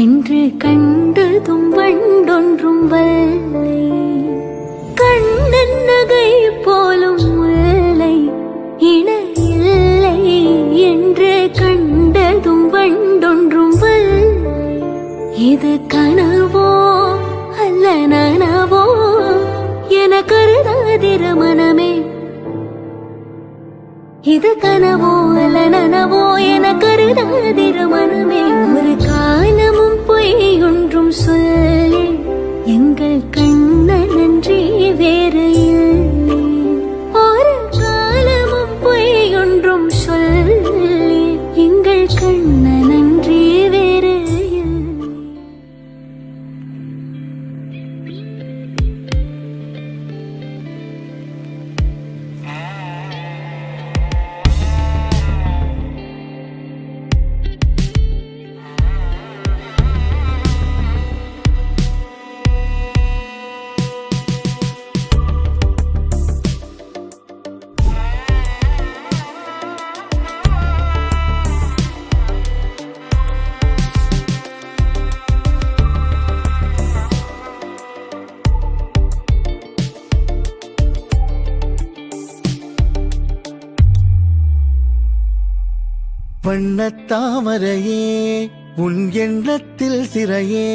என்று கண்டதும் வண்டொன்றும் வல்லை. கண்ணன் நகை போலும் முல்லை இண இல்லை என்று கண்டதும் வண்டொன்றும் வல்லை. இது கனவோ அல்ல நனவோ என கருதாதிர மனமே. இது கனவோ அல்ல நனவோ என கருதாதிர மனமே. ஒரு காலமும் பொய் ஒன்றும் சொல்லி எங்கள் கண்ணன் நன்றி வேறு இல்லை. ஒரு காலமும் பொய் ஒன்றும் சொல்லி எங்கள் கண்ணன் நன்றி வேறு இல்லை. வண்ணத்தாமரையே உன் எண்ணத்தில் சிறையே,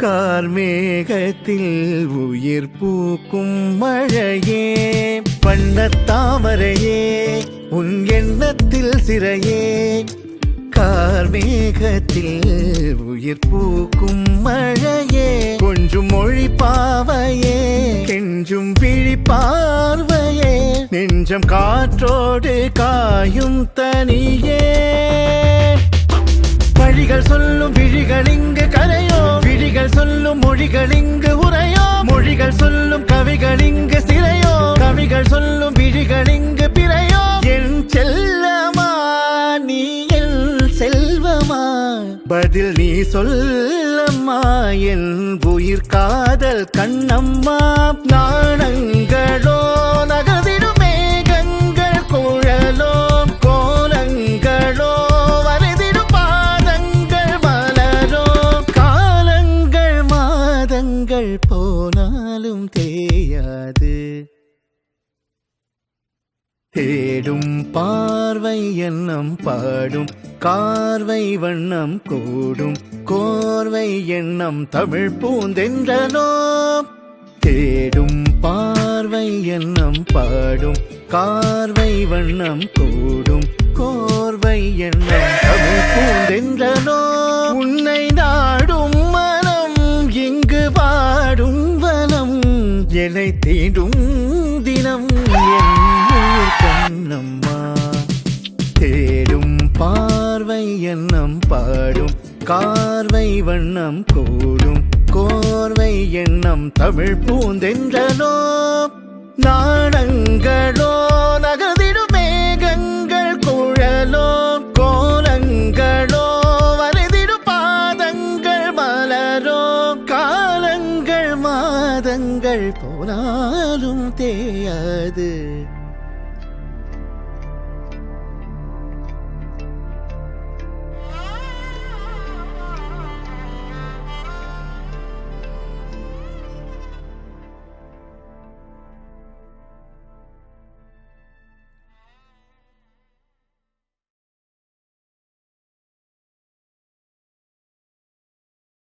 கார்மேகத்தில் உயிர் பூக்கும் மழையே. வண்ணத்தாமரையே உன் எண்ணத்தில் சிறையே, கார்மேகத்தில் உயிர் பூக்கும் மழையே. கொஞ்சும் மொழி பாவையே கெஞ்சும் விழி பார்வையே, நெஞ்சம் காற்றோடு காயும் தனியே. வழிகள் சொல்லும் விழிகள் இங்கு கரையோ, விழிகள் சொல்லும் மொழிகள் இங்கு உரையோ, மொழிகள் சொல்லும் கவிகள் இங்கு சிறையோ, கவிகள் சொல்லும் விழிகள் இங்கு பிறையோ. என் செல்லமா நீ என் செல்வமா, பதில் நீ சொல்லம்மா என் உயிர் காதல் கண்ணம்மா. நாணங்களோ நகர்ந்திடும் மேகங்கள் குழலோ, கோலங்களோ வரைதிடும் பாதங்கள் மலரோ. காலங்கள் மாதங்கள் போனாலும் தேயாது, தேடும் பார்வை எண்ணம் பாடும், கார்வை வண்ணம் கூடும், கோர்வை எண்ணம் தமிழ் பூந்தென்றனோ. தேடும் பார்வை எண்ணம் பாடும், கார்வை வண்ணம் கூடும், கோர்வை எண்ணம் தமிழ் பூந்தென்றனோ. உன்னை நாடும் மனம் இங்கு வாடும் வனம், என்னை தீண்டும் தினம் என் கண்ணம்மா. தேடும் பார்வை எண்ணம் பாடும், கார்வை வண்ணம் கூடும், கோர்வை எண்ணம் தமிழ் பூந்தென்றனோ. நாணங்களோ நகர்ந்திடும் மேகங்கள் குழலோ, கோலங்களோ வரைதிடும் பாதங்கள் மலரோ. காலங்கள் மாதங்கள் போனாலும் தேயாது,